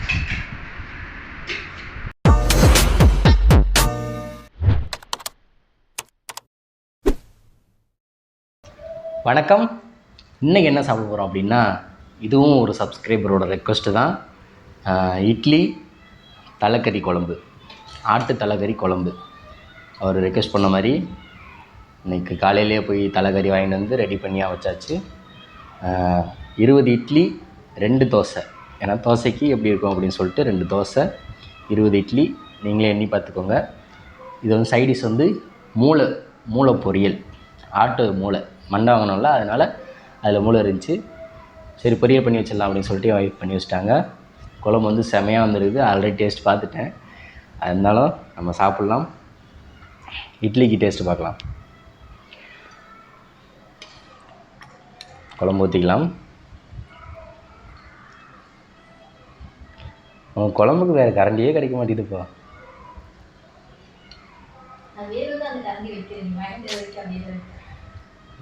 வணக்கம். இன்றைக்கி என்ன சாப்பிட போகிறோம் அப்படின்னா, இதுவும் ஒரு சப்ஸ்கிரைபரோட ரெக்வஸ்ட்டு தான். இட்லி தலைக்கறி குழம்பு, ஆட்டு தலைக்கறி குழம்பு. அவர் ரெக்வஸ்ட் பண்ண மாதிரி இன்றைக்கி காலையிலே போய் தலைக்கறி வாங்கிட்டு வந்து ரெடி பண்ணியாக வச்சாச்சு. 20 இட்லி 2 தோசை. ஏன்னா தோசைக்கு எப்படி இருக்கும் அப்படின்னு சொல்லிட்டு 2 தோசை 20 இட்லி. நீங்களே எண்ணி பார்த்துக்கோங்க. இது வந்து சைடிஷ் வந்து மூளை பொரியல். ஆட்டு மூளை மண்டை வாங்கினோம்ல, அதனால் அதில் மூளை இருந்துச்சு. சரி பொரியல் பண்ணி வச்சிடலாம் அப்படின்னு சொல்லிட்டு ஒய்ஃப் பண்ணி வச்சிட்டாங்க. குழம்பு வந்து செமையாக வந்துருக்குது. ஆல்ரெடி டேஸ்ட் பார்த்துட்டேன். அதனாலும் நம்ம சாப்பிட்லாம். இட்லிக்கு டேஸ்ட்டு பார்க்கலாம். குழம்பு ஊற்றிக்கலாம். உங்கள் குழம்புக்கு வேறு கரண்டியே கிடைக்க மாட்டேங்குதுப்பா.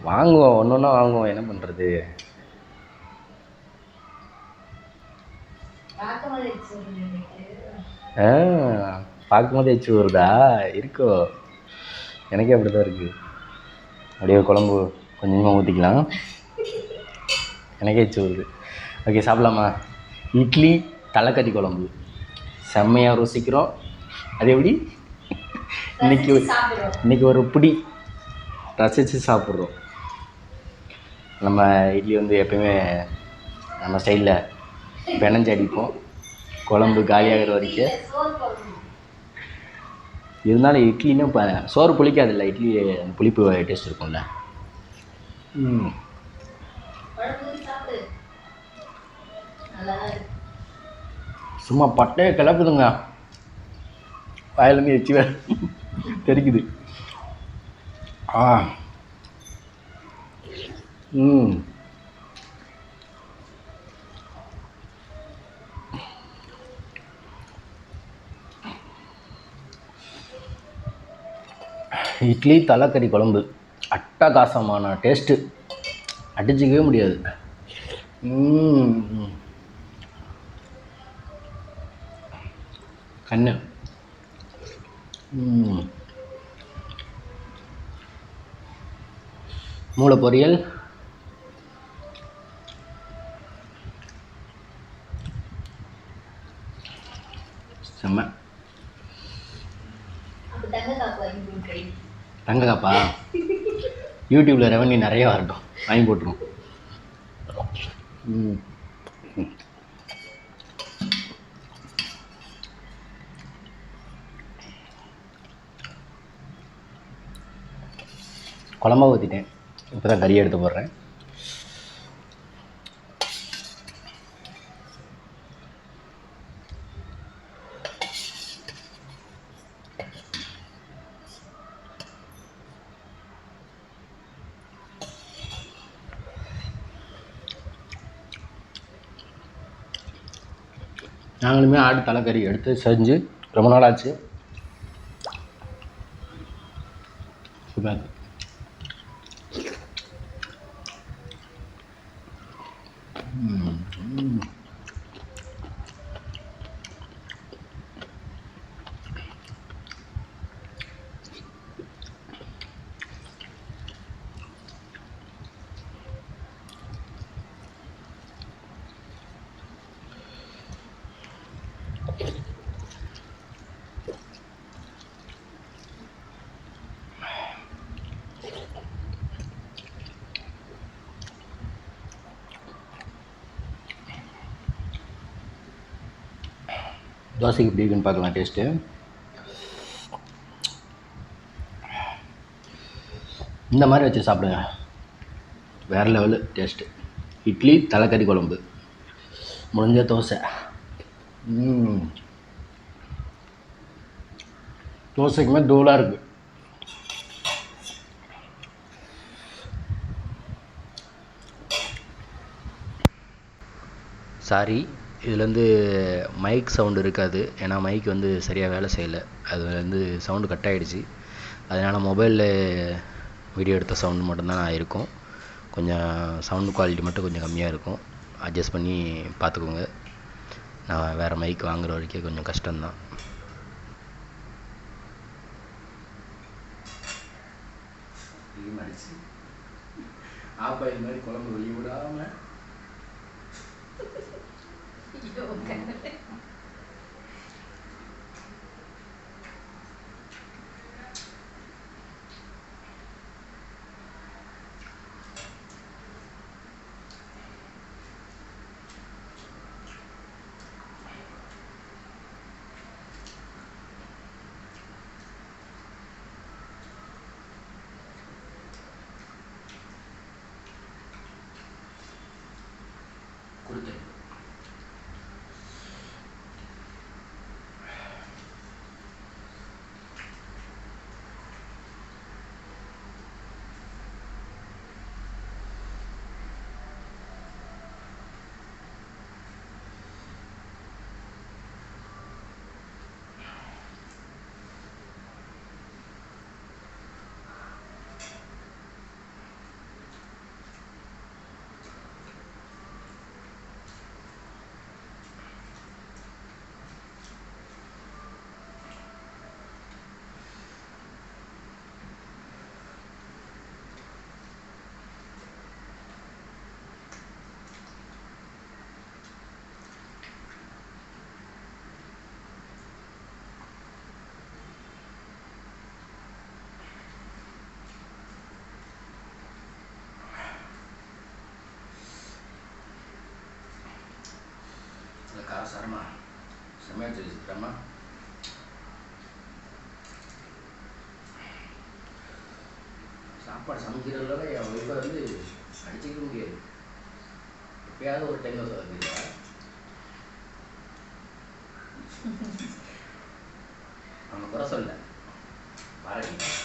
வாங்குவோம், ஒன்று ஒன்றா வாங்குவோம். என்ன பண்ணுறது? பார்க்கும்போது எச்சு வருதா? இருக்கோ, எனக்கே அப்படி தான் இருக்குது. அப்படியே குழம்பு கொஞ்சமாக ஊற்றிக்கலாம். எனக்கே எச்சு வருது. ஓகே, சாப்பிட்லாமா? இட்லி தலைக்கறி குழம்பு செம்மையாக ருசிக்கிறோம். அது எப்படி இன்றைக்கி ஒரு பிடி ரசித்து சாப்பிட்றோம். நம்ம இட்லி வந்து எப்பயுமே நம்ம ஸ்டைலில் பிணைஞ்சு அடிப்போம், குழம்பு காலியாகிற வரைக்கும். இருந்தாலும் இட்லின்னு இப்போ சோறு புளிக்காதில்ல, இட்லி அந்த புளிப்பு டேஸ்ட் இருக்கும்ல. சும்மா பட்டையை கிளப்புதுங்க. வாயிலேருந்து எச்சி வேறு தெரிக்குது. இட்லி தலைக்கறி குழம்பு அட்டகாசமான டேஸ்ட்டு, அடிச்சிக்கவே முடியாது. கண்ணு மூளை பொரியல் செம்ம. தங்க காப்பா? யூடியூப்பில் ரெவன்யூ நிறைய வரட்டும், வாங்கி போட்டுருவோம். குழம்பா ஊற்றிட்டேன். இப்போ தான் கறி எடுத்து போடுறேன். நாங்களுமே ஆடு தலைக்கறி எடுத்து செஞ்சு ரொம்ப நாள் ஆச்சு. சூப்பர். தோசைக்கு எப்படி இருக்குன்னு பார்க்கலாம் டேஸ்ட்டு. இந்த மாதிரி வச்சு சாப்பிடுங்க, வேறு லெவலு டேஸ்ட்டு. இட்லி தலைக்கறி குழம்பு முடிஞ்ச தோசை. தோசைக்குமே தூளாக இருக்குது. சாரி, இதில் வந்து மைக் சவுண்டு இருக்காது. ஏன்னா மைக் வந்து சரியாக வேலை செய்யலை. அது வந்து சவுண்டு கட் ஆகிடுச்சு. அதனால் மொபைலில் வீடியோ எடுத்த சவுண்டு மட்டும்தான் இருக்கும். கொஞ்சம் சவுண்டு குவாலிட்டி மட்டும் கொஞ்சம் கம்மியாக இருக்கும். அட்ஜஸ்ட் பண்ணி பார்த்துக்கோங்க. நான் வேறு மைக் வாங்குற வரைக்கும் கொஞ்சம் கஷ்டம்தான். மடிச்சு ஆப்பாயில் மாதிரி குழம்பு வெளியே விடாமல் கொடுத்தேன். காரசாரமா செம்மையாக வச்சுருக்காமா. சாப்பாடு சமைக்கிறதுல என் ஒய்ஃபை வந்து அடிச்சிக்க முடியாது. எப்பயாவது ஒரு டைம் வைக்கிறா. அவனை குறை சொல்ல பாருங்க.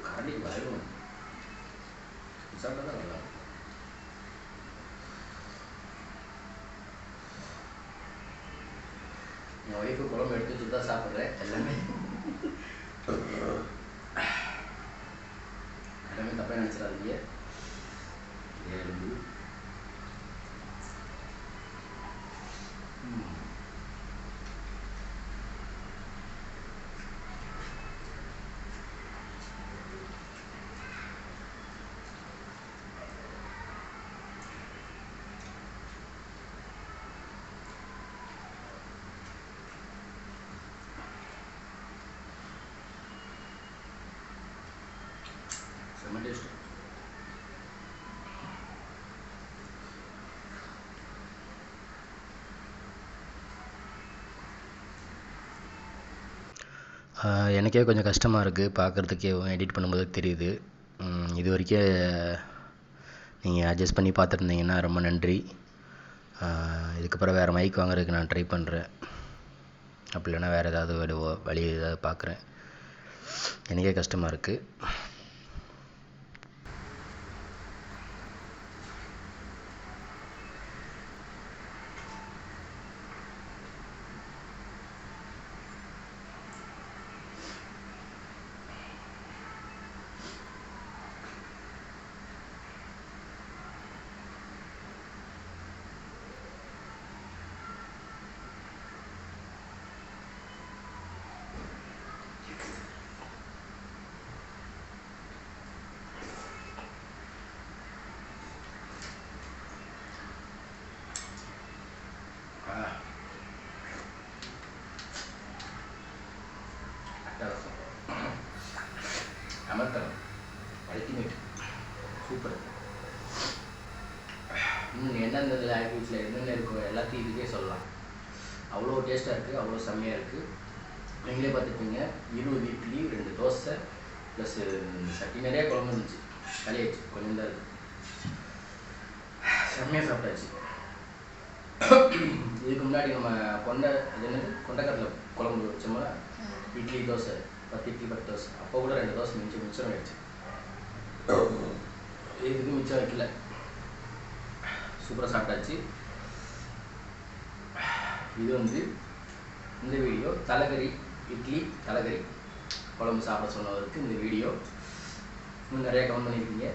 கரண்டிக்கு பயம் சாப்பிட்டா தான் நல்லா. என் ஒய்ஃபு குழம்பு எடுத்து வச்சு தான் சாப்பிட்றேன் எல்லாமே. செம்ம டேஸ்ட்டு. எனக்கே கொஞ்சம் கஷ்டமாக இருக்குது, பார்க்குறதுக்கே எடிட் பண்ணும்போது தெரியுது. இது வரைக்கும் நீங்கள் அட்ஜஸ்ட் பண்ணி பார்த்துருந்தீங்கன்னா ரொம்ப நன்றி. இதுக்கப்புறம் வேறு மைக் வாங்குறதுக்கு நான் ட்ரை பண்ணுறேன். அப்படி இல்லைன்னா வேறு ஏதாவது வழி ஏதாவது பார்க்குறேன். எனக்கே கஷ்டமாக இருக்குது. அமர்த்தலம் அல்டிமேட் சூப்பர். இன்னும் எந்தெந்த ஆக்டிவிட்டியில் என்னென்ன இருக்கோ எல்லாத்தையும் இதுக்கே சொல்லலாம். அவ்வளோ டேஸ்ட்டாக இருக்குது, அவ்வளோ செம்மையாக இருக்குது. நீங்களே பார்த்துப்பீங்க. 20 இட்லி 2 தோசை ப்ளஸ் சட்டி நிறையா குழம்பு இருந்துச்சு. கலையாச்சு, கொஞ்சம் தான் இருக்குது. செம்மையாக சாப்பிட்டாச்சு. இதுக்கு முன்னாடி நம்ம கொண்டக்கடலை குழம்பு வச்சோம்னா இட்லி தோசை 10 இட்லி 10 தோசை, அப்போ கூட 2 தோசை மிச்சம் ஆயிடுச்சு. இதுக்கு மிச்சம் வைக்கல, சூப்பராக சாப்பிட்டாச்சு. இது இந்த வீடியோ தலைக்கறி இட்லி தலைக்கறி குழம்பு சாப்பிட சொன்னவருக்கு இந்த வீடியோ. இன்னும் நிறையா கமெண்ட் பண்ணியிருக்கீங்க.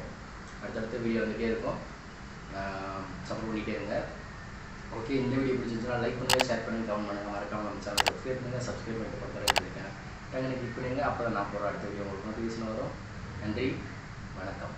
அடுத்தடுத்த வீடியோ வந்துகிட்டே இருக்கும், சப்போர்ட் பண்ணிகிட்டே இருங்க. ஓகே, இந்த வீடியோ பிடிச்சிருந்துச்சுன்னா லைக் பண்ணுங்கள், ஷேர் பண்ணுங்கள், கமெண்ட் பண்ணுங்கள். மறக்காமல் நம்ம சேனல் சப்ஸ்கிரைப் பண்ணுங்கள். சப்ஸ்கிரைப் பண்ணிட்டு பக்கத்தில் இருக்கேன் டங்குன்னு கிளிக் பண்ணுங்கள். அப்போ தான் நான் போகிற அடுத்த வீடியோ உங்களுக்கு நோட்டிஃபிகேஷன் வரும். நன்றி, வணக்கம்.